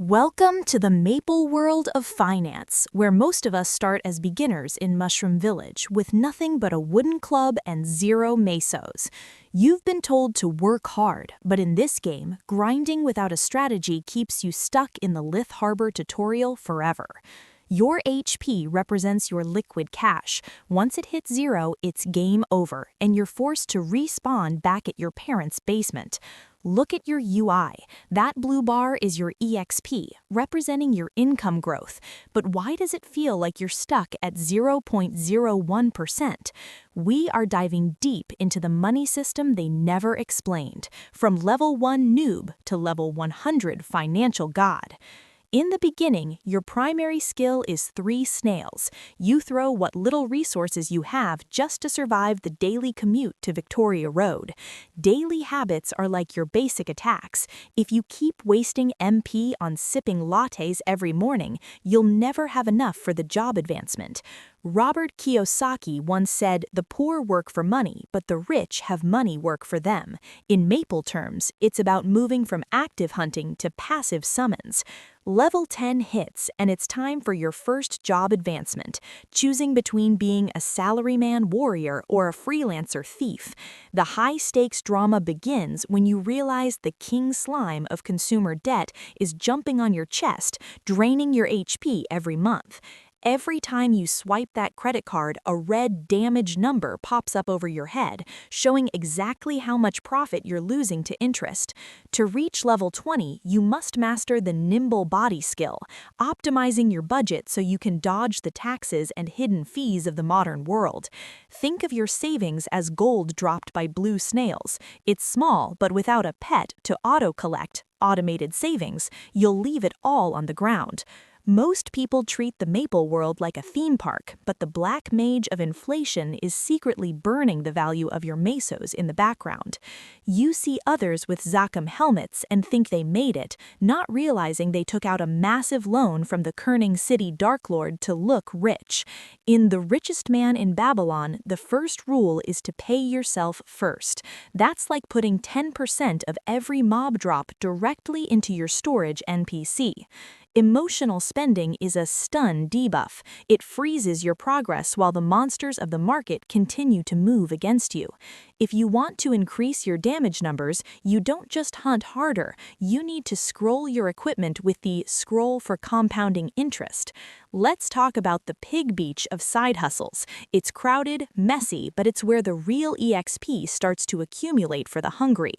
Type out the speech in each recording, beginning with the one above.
Welcome to the maple world of finance, where most of us start as beginners in Mushroom Village with nothing but a wooden club and 0 mesos. You've been told to work hard, but in this game, grinding without a strategy keeps you stuck in the Lith Harbor tutorial forever. Your HP represents your liquid cash. Once it hits 0, it's game over, and you're forced to respawn back at your parents' basement. Look at your UI. That blue bar is your EXP, representing your income growth. But why does it feel like you're stuck at 0.01%? We are diving deep into the money system they never explained, from level 1 noob to level 100 financial god. In the beginning, your primary skill is 3 snails. You throw what little resources you have just to survive the daily commute to Victoria Road. Daily habits are like your basic attacks. If you keep wasting MP on sipping lattes every morning, you'll never have enough for the job advancement. Robert Kiyosaki once said, "The poor work for money, but the rich have money work for them." In Maple terms, it's about moving from active hunting to passive summons. Level 10 hits, and it's time for your first job advancement, choosing between being a salaryman warrior or a freelancer thief. The high-stakes drama begins when you realize the king slime of consumer debt is jumping on your chest, draining your HP every month. Every time you swipe that credit card, a red damage number pops up over your head, showing exactly how much profit you're losing to interest. To reach level 20, you must master the nimble body skill, optimizing your budget so you can dodge the taxes and hidden fees of the modern world. Think of your savings as gold dropped by blue snails. It's small, but without a pet to auto-collect, automated savings, you'll leave it all on the ground. Most people treat the Maple world like a theme park, but the black Mage of Inflation is secretly burning the value of your mesos in the background. You see others with Zakum helmets and think they made it, not realizing they took out a massive loan from the Kerning City Dark Lord to look rich. In The Richest Man in Babylon, the first rule is to pay yourself first. That's like putting 10% of every mob drop directly into your storage NPC. Emotional spending is a stun debuff. It freezes your progress while the monsters of the market continue to move against you. If you want to increase your damage numbers, you don't just hunt harder, you need to scroll your equipment with the scroll for compounding interest. Let's talk about the pig beach of side hustles. It's crowded, messy, but it's where the real EXP starts to accumulate for the hungry.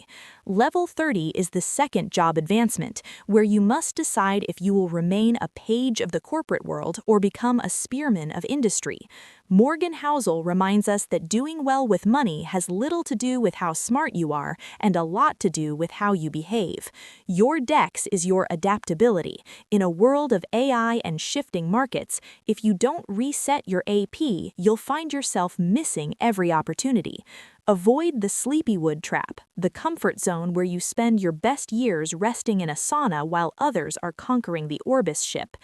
Level 30 is the second job advancement, where you must decide if you will remain a page of the corporate world or become a spearman of industry. Morgan Housel reminds us that doing well with money has little to do with how smart you are and a lot to do with how you behave. Your dex is your adaptability. In a world of AI and shifting markets, if you don't reset your AP, you'll find yourself missing every opportunity. Avoid the Sleepywood trap, the comfort zone where you spend your best years resting in a sauna while others are conquering the Orbis ship.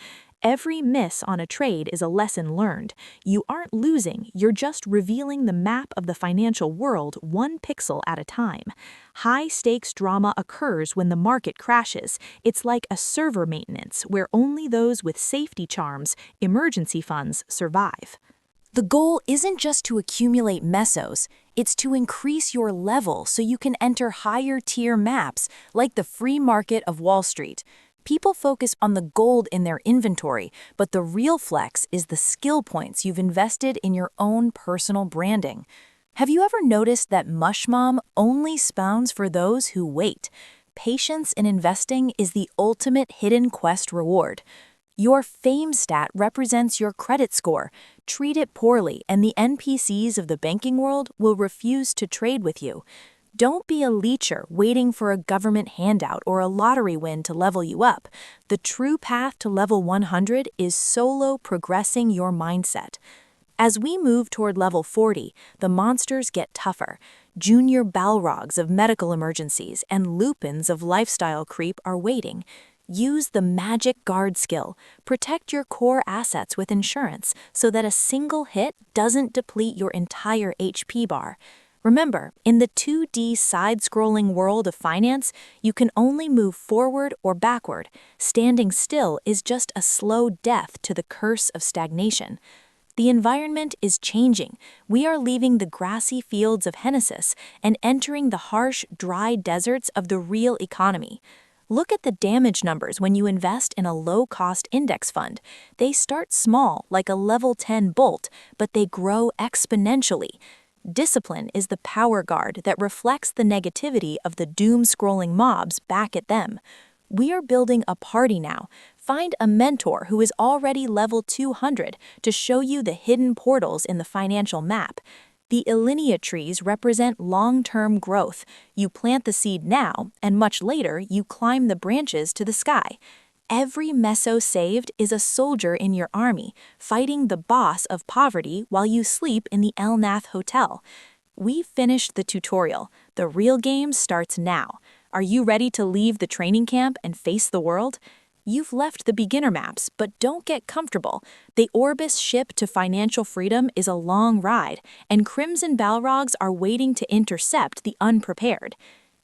Every miss on a trade is a lesson learned. You aren't losing, you're just revealing the map of the financial world 1 pixel at a time. High-stakes drama occurs when the market crashes. It's like a server maintenance where only those with safety charms, emergency funds, survive. The goal isn't just to accumulate mesos, it's to increase your level so you can enter higher-tier maps like the free market of Wall Street. People focus on the gold in their inventory, but the real flex is the skill points you've invested in your own personal branding. Have you ever noticed that Mushmom only spawns for those who wait? Patience in investing is the ultimate hidden quest reward. Your fame stat represents your credit score. Treat it poorly, and the NPCs of the banking world will refuse to trade with you. Don't be a leecher waiting for a government handout or a lottery win to level you up. The true path to level 100 is solo progressing your mindset. As we move toward level 40, the monsters get tougher. Junior Balrogs of medical emergencies and Lupins of lifestyle creep are waiting. Use the Magic Guard skill. Protect your core assets with insurance so that a single hit doesn't deplete your entire HP bar. Remember, in the 2D side-scrolling world of finance, you can only move forward or backward. Standing still is just a slow death to the curse of stagnation. The environment is changing. We are leaving the grassy fields of Hennesis and entering the harsh, dry deserts of the real economy. Look at the damage numbers when you invest in a low-cost index fund. They start small, like a level 10 bolt, but they grow exponentially. Discipline is the power guard that reflects the negativity of the doom-scrolling mobs back at them. We are building a party now. Find a mentor who is already level 200 to show you the hidden portals in the financial map. The Alinea trees represent long-term growth. You plant the seed now, and much later you climb the branches to the sky. Every meso saved is a soldier in your army, fighting the boss of poverty while you sleep in the Elnath Hotel. We've finished the tutorial. The real game starts now. Are you ready to leave the training camp and face the world? You've left the beginner maps, but don't get comfortable. The Orbis ship to financial freedom is a long ride, and Crimson Balrogs are waiting to intercept the unprepared.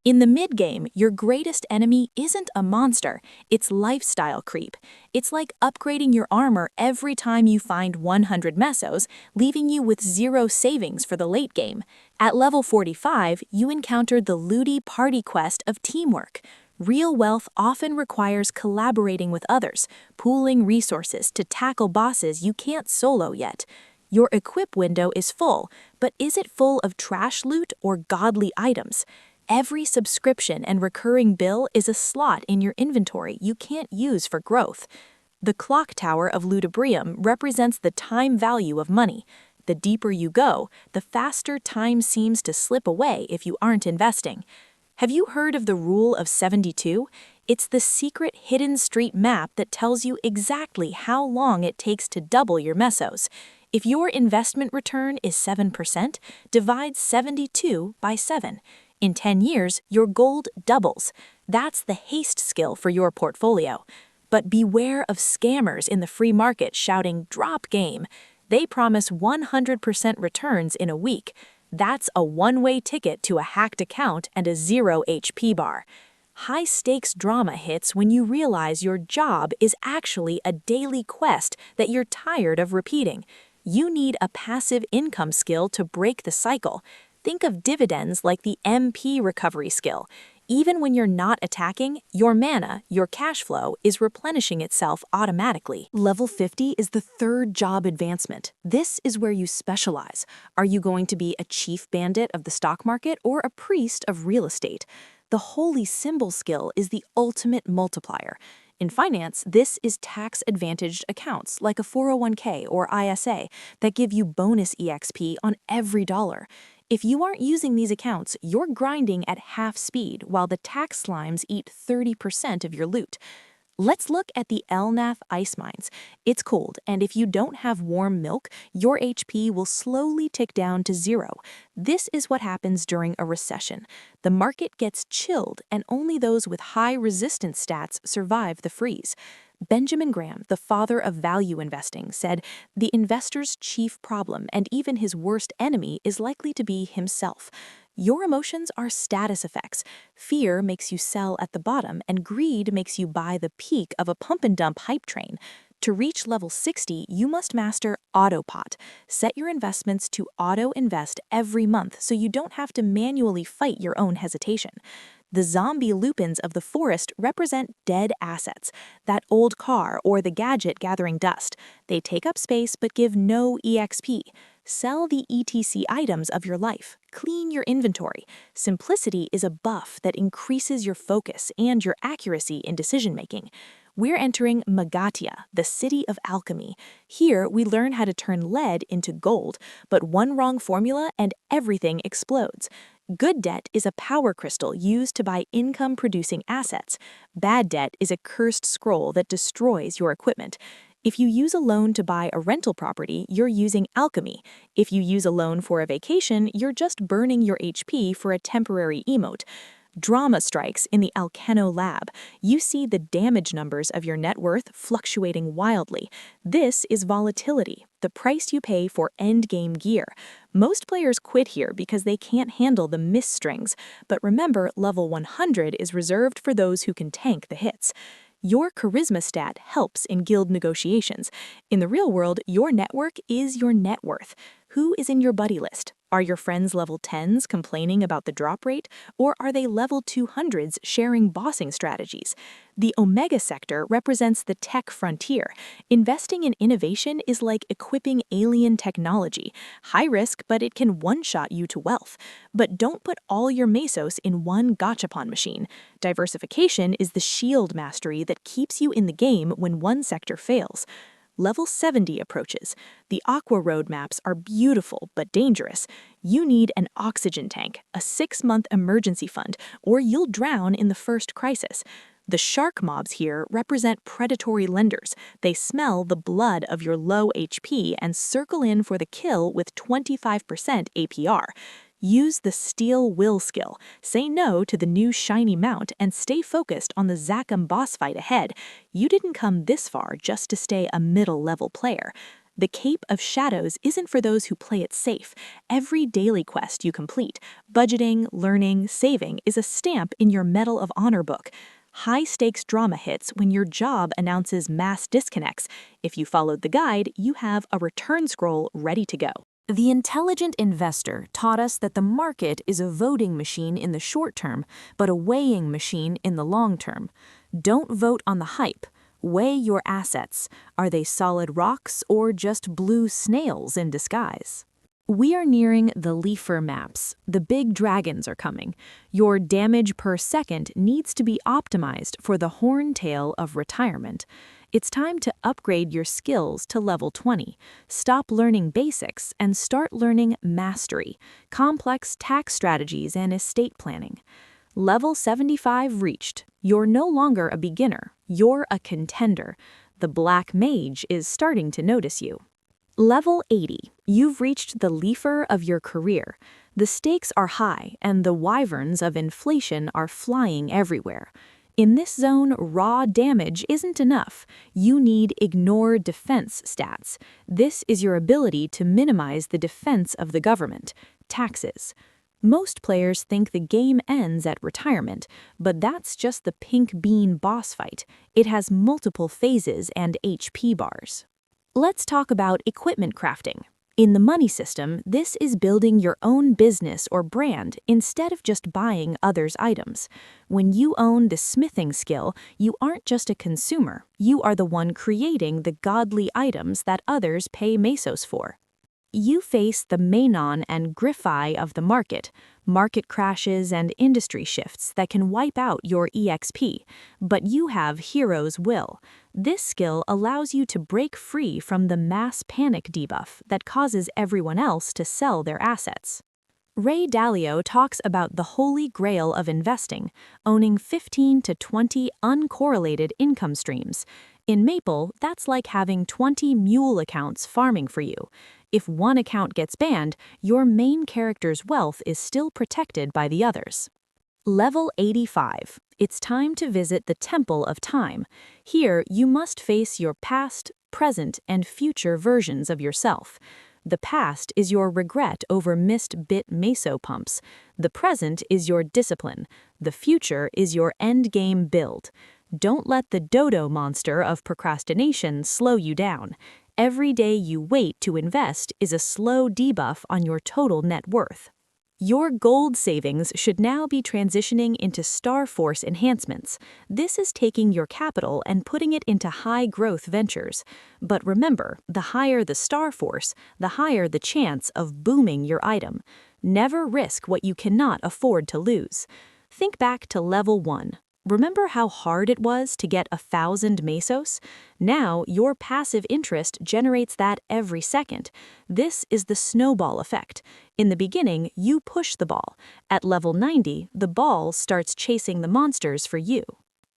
In the mid-game, your greatest enemy isn't a monster, it's lifestyle creep. It's like upgrading your armor every time you find 100 mesos, leaving you with 0 savings for the late game. At level 45, you encountered the looty party quest of teamwork. Real wealth often requires collaborating with others, pooling resources to tackle bosses you can't solo yet. Your equip window is full, but is it full of trash loot or godly items? Every subscription and recurring bill is a slot in your inventory you can't use for growth. The clock tower of Ludibrium represents the time value of money. The deeper you go, the faster time seems to slip away if you aren't investing. Have you heard of the Rule of 72? It's the secret hidden street map that tells you exactly how long it takes to double your mesos. If your investment return is 7%, divide 72 by 7. In 10 years, your gold doubles. That's the haste skill for your portfolio. But beware of scammers in the free market shouting, "Drop game." They promise 100% returns in a week. That's a one-way ticket to a hacked account and a 0 HP bar. High-stakes drama hits when you realize your job is actually a daily quest that you're tired of repeating. You need a passive income skill to break the cycle. Think of dividends like the MP recovery skill. Even when you're not attacking, your mana, your cash flow, is replenishing itself automatically. Level 50 is the third job advancement. This is where you specialize. Are you going to be a chief bandit of the stock market or a priest of real estate? The holy symbol skill is the ultimate multiplier. In finance, this is tax-advantaged accounts like a 401k or ISA that give you bonus EXP on every dollar. If you aren't using these accounts, you're grinding at half speed while the tax slimes eat 30% of your loot. Let's look at the Elnath ice mines. It's cold, and if you don't have warm milk, your HP will slowly tick down to 0. This is what happens during a recession. The market gets chilled, and only those with high resistance stats survive the freeze. Benjamin Graham, the father of value investing, said, "The investor's chief problem and even his worst enemy is likely to be himself." Your emotions are status effects. Fear makes you sell at the bottom, and greed makes you buy the peak of a pump-and-dump hype train. To reach level 60, you must master Autopot. Set your investments to auto-invest every month so you don't have to manually fight your own hesitation. The zombie lupins of the forest represent dead assets, that old car or the gadget gathering dust. They take up space but give no EXP. Sell the ETC items of your life. Clean your inventory. Simplicity is a buff that increases your focus and your accuracy in decision-making. We're entering Magatia, the city of alchemy. Here, we learn how to turn lead into gold, but one wrong formula and everything explodes. Good debt is a power crystal used to buy income-producing assets. Bad debt is a cursed scroll that destroys your equipment. If you use a loan to buy a rental property, you're using alchemy. If you use a loan for a vacation, you're just burning your HP for a temporary emote. Drama strikes in the Alkeno lab. You see the damage numbers of your net worth fluctuating wildly. This is volatility, the price you pay for endgame gear. Most players quit here because they can't handle the miss strings, but remember, level 100 is reserved for those who can tank the hits. Your charisma stat helps in guild negotiations. In the real world, your network is your net worth. Who is in your buddy list? Are your friends level 10s complaining about the drop rate, or are they level 200s sharing bossing strategies? The Omega sector represents the tech frontier. Investing in innovation is like equipping alien technology. High risk, but it can one-shot you to wealth. But don't put all your mesos in one gachapon machine. Diversification is the shield mastery that keeps you in the game when one sector fails. Level 70 approaches. The Aqua roadmaps are beautiful but dangerous. You need an oxygen tank, a 6-month emergency fund, or you'll drown in the first crisis. The shark mobs here represent predatory lenders. They smell the blood of your low HP and circle in for the kill with 25% APR. Use the Steel Will skill. Say no to the new shiny mount and stay focused on the Zakum boss fight ahead. You didn't come this far just to stay a middle-level player. The Cape of Shadows isn't for those who play it safe. Every daily quest you complete, budgeting, learning, saving, is a stamp in your Medal of Honor book. High-stakes drama hits when your job announces mass disconnects. If you followed the guide, you have a return scroll ready to go. The intelligent investor taught us that the market is a voting machine in the short term, but a weighing machine in the long term. Don't vote on the hype. Weigh your assets. Are they solid rocks or just blue snails in disguise? We are nearing the Leafre maps. The big dragons are coming. Your damage per second needs to be optimized for the Horntail of retirement. It's time to upgrade your skills to level 20. Stop learning basics and start learning mastery, complex tax strategies and estate planning. Level 75 reached. You're no longer a beginner. You're a contender. The Black Mage is starting to notice you. Level 80. You've reached the Leafre of your career. The stakes are high and the wyverns of inflation are flying everywhere. In this zone, raw damage isn't enough. You need ignore defense stats. This is your ability to minimize the defense of the government, taxes. Most players think the game ends at retirement, but that's just the pink bean boss fight. It has multiple phases and HP bars. Let's talk about equipment crafting. In the money system, this is building your own business or brand instead of just buying others' items. When you own the smithing skill, you aren't just a consumer, you are the one creating the godly items that others pay mesos for. You face the Manon and Griffai of the market crashes and industry shifts that can wipe out your EXP, but you have Hero's Will. This skill allows you to break free from the mass panic debuff that causes everyone else to sell their assets. Ray Dalio talks about the holy grail of investing, owning 15 to 20 uncorrelated income streams. In Maple, that's like having 20 mule accounts farming for you. If one account gets banned, your main character's wealth is still protected by the others. Level 85. It's time to visit the Temple of Time. Here, you must face your past, present, and future versions of yourself. The past is your regret over missed bit meso pumps. The present is your discipline. The future is your endgame build. Don't let the dodo monster of procrastination slow you down. Every day you wait to invest is a slow debuff on your total net worth. Your gold savings should now be transitioning into Star Force enhancements. This is taking your capital and putting it into high-growth ventures. But remember, the higher the Star Force, the higher the chance of booming your item. Never risk what you cannot afford to lose. Think back to level 1. Remember how hard it was to get 1,000 mesos? Now, your passive interest generates that every second. This is the snowball effect. In the beginning, you push the ball. At level 90, the ball starts chasing the monsters for you.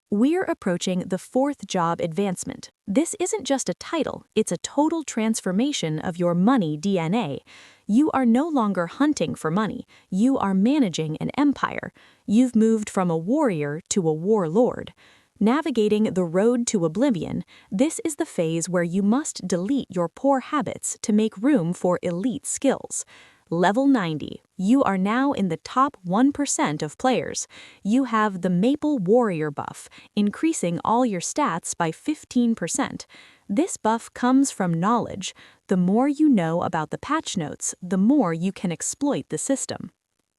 We're approaching the 4th job advancement. This isn't just a title, it's a total transformation of your money DNA. You are no longer hunting for money, you are managing an empire. You've moved from a warrior to a warlord. Navigating the road to Oblivion, this is the phase where you must delete your poor habits to make room for elite skills. Level 90. You are now in the top 1% of players. You have the Maple Warrior buff, increasing all your stats by 15%. This buff comes from knowledge. The more you know about the patch notes, the more you can exploit the system.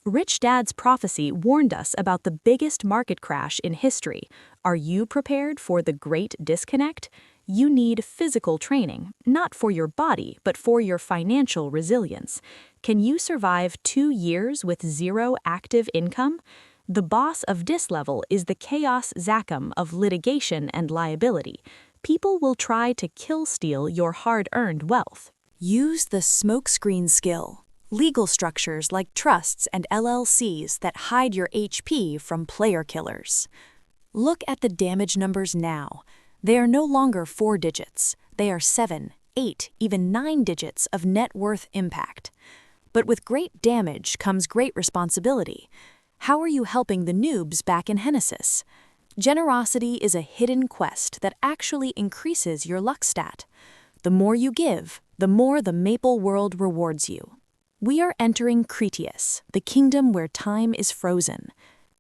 Rich Dad's prophecy warned us about the biggest market crash in history. Are you prepared for the Great Disconnect? You need physical training, not for your body, but for your financial resilience. Can you survive 2 years with 0 active income? The boss of this level is the Chaos Zachem of litigation and liability. People will try to kill-steal your hard-earned wealth. Use the smokescreen skill. Legal structures like trusts and LLCs that hide your HP from player killers. Look at the damage numbers now. They are no longer 4 digits. They are 7, 8, even 9 digits of net worth impact. But with great damage comes great responsibility. How are you helping the noobs back in Genesis? Generosity is a hidden quest that actually increases your luck stat. The more you give, the more the Maple world rewards you. We are entering Cretius, the kingdom where time is frozen.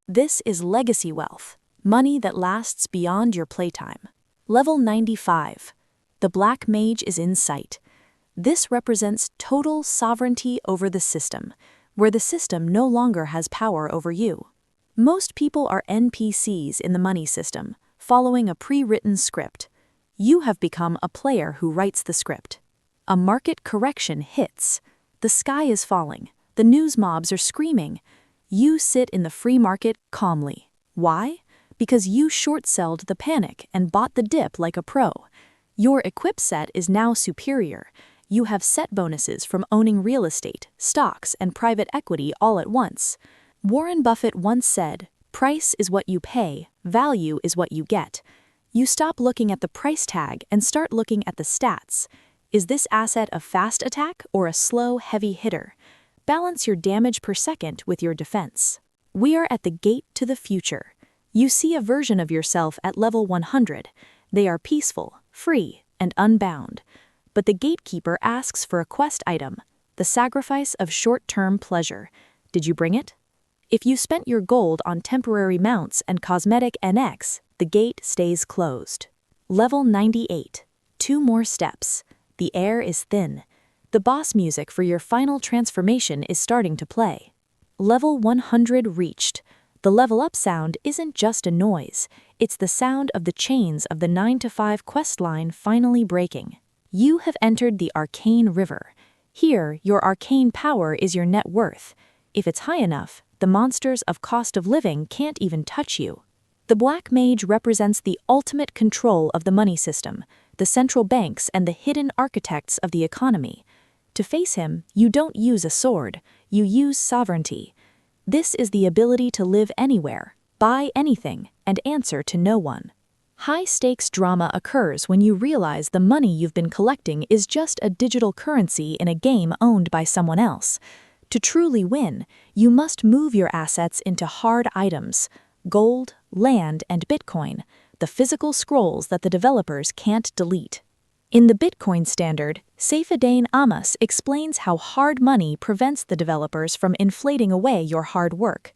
This is legacy wealth, money that lasts beyond your playtime. Level 95. The Black Mage is in sight. This represents total sovereignty over the system, where the system no longer has power over you. Most people are NPCs in the money system, following a pre-written script. You have become a player who writes the script. A market correction hits. The sky is falling. The news mobs are screaming. You sit in the free market calmly. Why? Because you short-selled the panic and bought the dip like a pro. Your equip set is now superior. You have set bonuses from owning real estate, stocks, and private equity all at once. Warren Buffett once said, "Price is what you pay, value is what you get." You stop looking at the price tag and start looking at the stats. Is this asset a fast attack or a slow, heavy hitter? Balance your damage per second with your defense. We are at the gate to the future. You see a version of yourself at level 100. They are peaceful, free, and unbound. But the gatekeeper asks for a quest item, the sacrifice of short-term pleasure. Did you bring it? If you spent your gold on temporary mounts and cosmetic NX, the gate stays closed. Level 98. 2 more steps. The air is thin. The boss music for your final transformation is starting to play. Level 100 reached. The level up sound isn't just a noise. It's the sound of the chains of the 9-to-5 quest line finally breaking. You have entered the Arcane River. Here, your arcane power is your net worth. If it's high enough, the monsters of cost of living can't even touch you. The Black Mage represents the ultimate control of the money system, the central banks and the hidden architects of the economy. To face him, you don't use a sword, you use sovereignty. This is the ability to live anywhere, buy anything, and answer to no one. High-stakes drama occurs when you realize the money you've been collecting is just a digital currency in a game owned by someone else. To truly win, you must move your assets into hard items, gold, land, and Bitcoin, the physical scrolls that the developers can't delete. In the Bitcoin standard, Saifedean Amos explains how hard money prevents the developers from inflating away your hard work.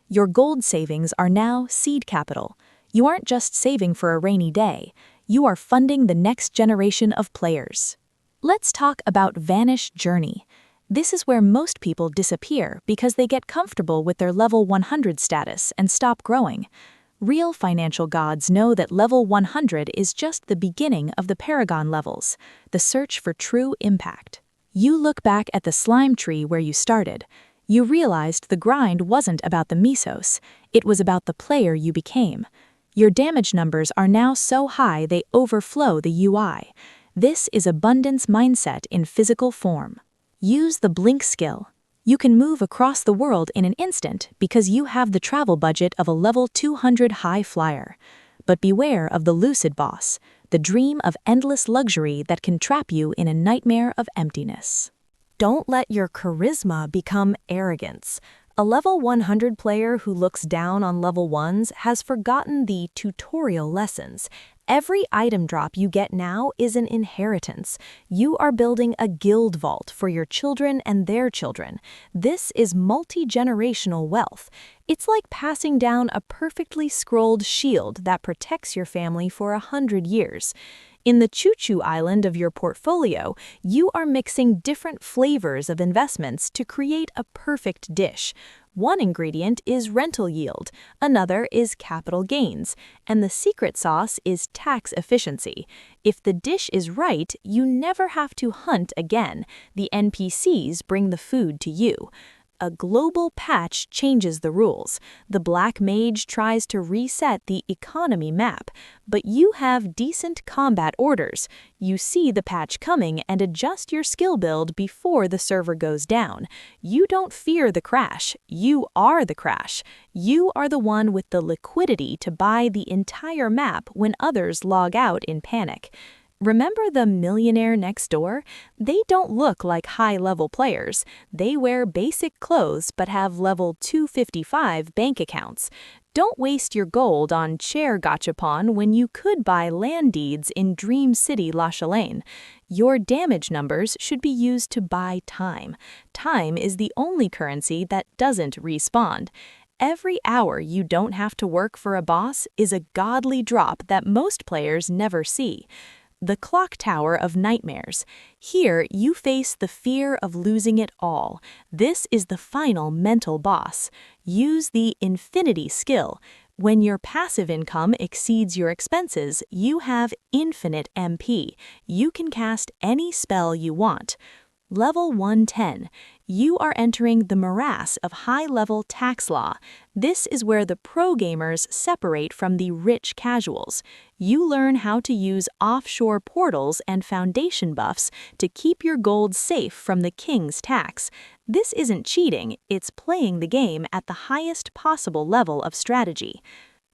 Your gold savings are now seed capital. You aren't just saving for a rainy day, you are funding the next generation of players. Let's talk about Vanish Journey. This is where most people disappear because they get comfortable with their level 100 status and stop growing. Real financial gods know that level 100 is just the beginning of the Paragon levels, the search for true impact. You look back at the slime tree where you started. You realized the grind wasn't about the mesos, it was about the player you became. Your damage numbers are now so high they overflow the UI. This is abundance mindset in physical form. Use the blink skill. You can move across the world in an instant because you have the travel budget of a level 200 high flyer. But beware of the lucid boss, the dream of endless luxury that can trap you in a nightmare of emptiness. Don't let your charisma become arrogance. A level 100 player who looks down on level 1s has forgotten the tutorial lessons. Every item drop you get now is an inheritance. You are building a guild vault for your children and their children. This is multi-generational wealth. It's like passing down a perfectly scrolled shield that protects your family for 100 years. In the choo-choo island of your portfolio, you are mixing different flavors of investments to create a perfect dish. One ingredient is rental yield, another is capital gains, and the secret sauce is tax efficiency. If the dish is right, you never have to hunt again. The NPCs bring the food to you. A global patch changes the rules. The Black Mage tries to reset the economy map, but you have decent combat orders. You see the patch coming and adjust your skill build before the server goes down. You don't fear the crash. You are the crash. You are the one with the liquidity to buy the entire map when others log out in panic. Remember the millionaire next door? They don't look like high-level players. They wear basic clothes but have level 255 bank accounts. Don't waste your gold on chair gachapon when you could buy land deeds in Dream City La Chalane. Your damage numbers should be used to buy time. Time is the only currency that doesn't respawn. Every hour you don't have to work for a boss is a godly drop that most players never see. The Clock Tower of Nightmares. Here, you face the fear of losing it all. This is the final mental boss. Use the Infinity skill. When your passive income exceeds your expenses, you have infinite MP. You can cast any spell you want. Level 110. You are entering the morass of high-level tax law. This is where the pro gamers separate from the rich casuals. You learn how to use offshore portals and foundation buffs to keep your gold safe from the king's tax. This isn't cheating, it's playing the game at the highest possible level of strategy.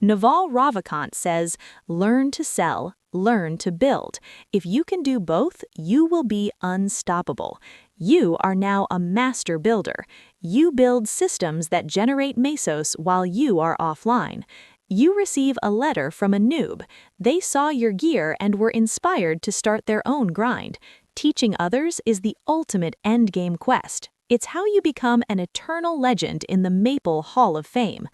Naval Ravikant says, learn to sell, learn to build. If you can do both, you will be unstoppable. You are now a master builder. You build systems that generate mesos while you are offline. You receive a letter from a noob. They saw your gear and were inspired to start their own grind. Teaching others is the ultimate endgame quest. It's how you become an eternal legend in the Maple Hall of Fame.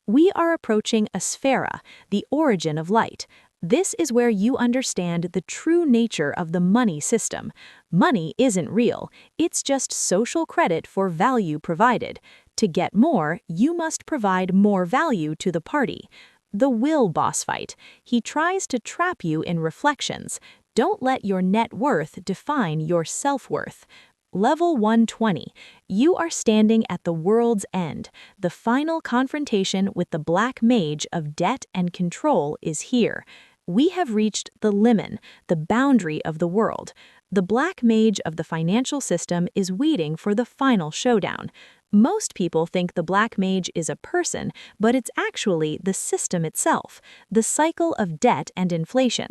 We are approaching Asphera, the origin of light. This is where you understand the true nature of the money system. Money isn't real, it's just social credit for value provided. To get more, you must provide more value to the party. The Will boss fight. He tries to trap you in reflections. Don't let your net worth define your self-worth. Level 120. You are standing at the world's end. The final confrontation with the Black Mage of debt and control is here. We have reached the limit, the boundary of the world. The Black Mage of the financial system is waiting for the final showdown. Most people think the Black Mage is a person, but it's actually the system itself, the cycle of debt and inflation.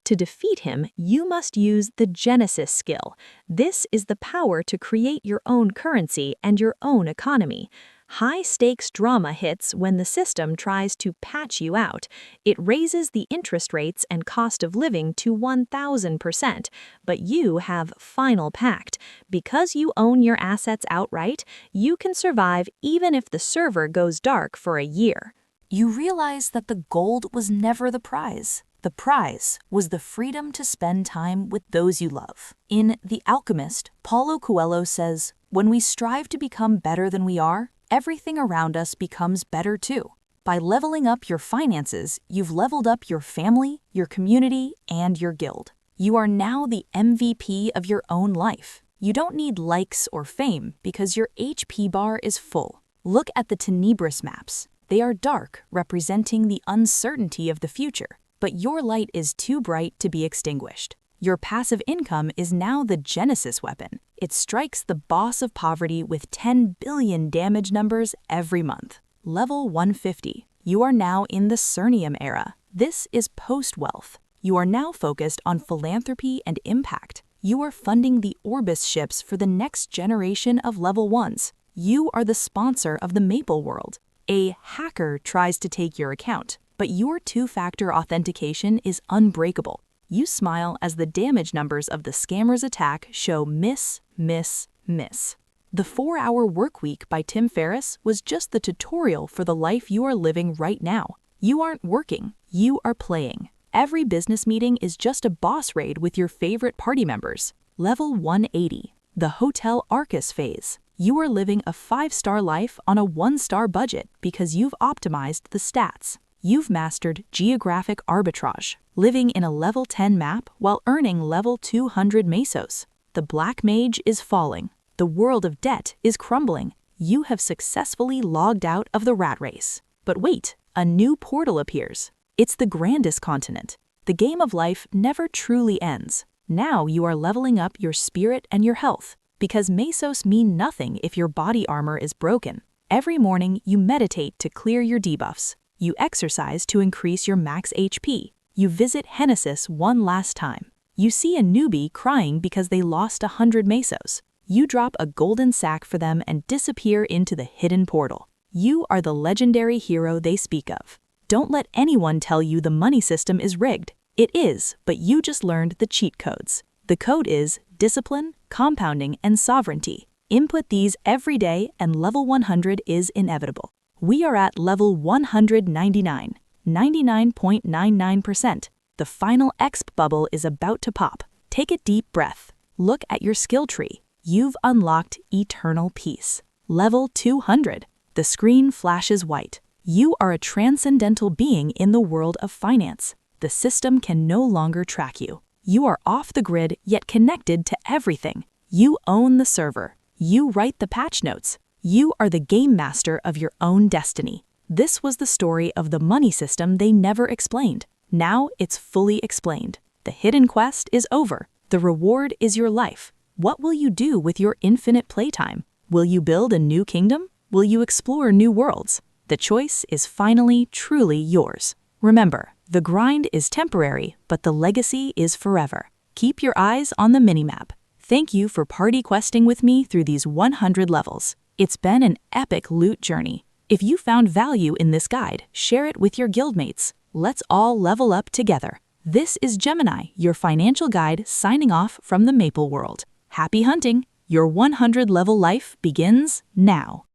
To defeat him, you must use the Genesis skill. This is the power to create your own currency and your own economy. High-stakes drama hits when the system tries to patch you out. It raises the interest rates and cost of living to 1,000%, but you have final pact. Because you own your assets outright, you can survive even if the server goes dark for a year. You realize that the gold was never the prize. The prize was the freedom to spend time with those you love. In The Alchemist, Paulo Coelho says, "When we strive to become better than we are, everything around us becomes better too." By leveling up your finances, you've leveled up your family, your community, and your guild. You are now the MVP of your own life. You don't need likes or fame because your HP bar is full. Look at the Tenebris maps. They are dark, representing the uncertainty of the future. But your light is too bright to be extinguished. Your passive income is now the Genesis weapon. It strikes the boss of poverty with 10 billion damage numbers every month. Level 150. You are now in the Cernium era. This is post-wealth. You are now focused on philanthropy and impact. You are funding the Orbis ships for the next generation of level 1s. You are the sponsor of the Maple world. A hacker tries to take your account, but your two-factor authentication is unbreakable. You smile as the damage numbers of the scammer's attack show miss, miss, miss. The 4-Hour Workweek by Tim Ferriss was just the tutorial for the life you are living right now. You aren't working, you are playing. Every business meeting is just a boss raid with your favorite party members. Level 180, the Hotel Arcus phase. You are living a 5-star life on a 1-star budget because you've optimized the stats. You've mastered geographic arbitrage, living in a level 10 map while earning level 200 mesos. The Black Mage is falling. The world of debt is crumbling. You have successfully logged out of the rat race. But wait, a new portal appears. It's the grandest continent. The game of life never truly ends. Now you are leveling up your spirit and your health, because mesos mean nothing if your body armor is broken. Every morning you meditate to clear your debuffs. You exercise to increase your max HP. You visit Hennesis one last time. You see a newbie crying because they lost 100 mesos. You drop a golden sack for them and disappear into the hidden portal. You are the legendary hero they speak of. Don't let anyone tell you the money system is rigged. It is, but you just learned the cheat codes. The code is discipline, compounding, and sovereignty. Input these every day and level 100 is inevitable. We are at level 199, 99.99%. The final exp bubble is about to pop. Take a deep breath. Look at your skill tree. You've unlocked eternal peace. Level 200. The screen flashes white. You are a transcendental being in the world of finance. The system can no longer track you. You are off the grid yet connected to everything. You own the server. You write the patch notes. You are the game master of your own destiny. This was the story of the money system they never explained. Now it's fully explained. The hidden quest is over. The reward is your life. What will you do with your infinite playtime? Will you build a new kingdom? Will you explore new worlds? The choice is finally truly yours. Remember, the grind is temporary, but the legacy is forever. Keep your eyes on the minimap. Thank you for party questing with me through these 100 levels. It's been an epic loot journey. If you found value in this guide, share it with your guildmates. Let's all level up together. This is Gemini, your financial guide, signing off from the Maple world. Happy hunting! Your 100 level life begins now.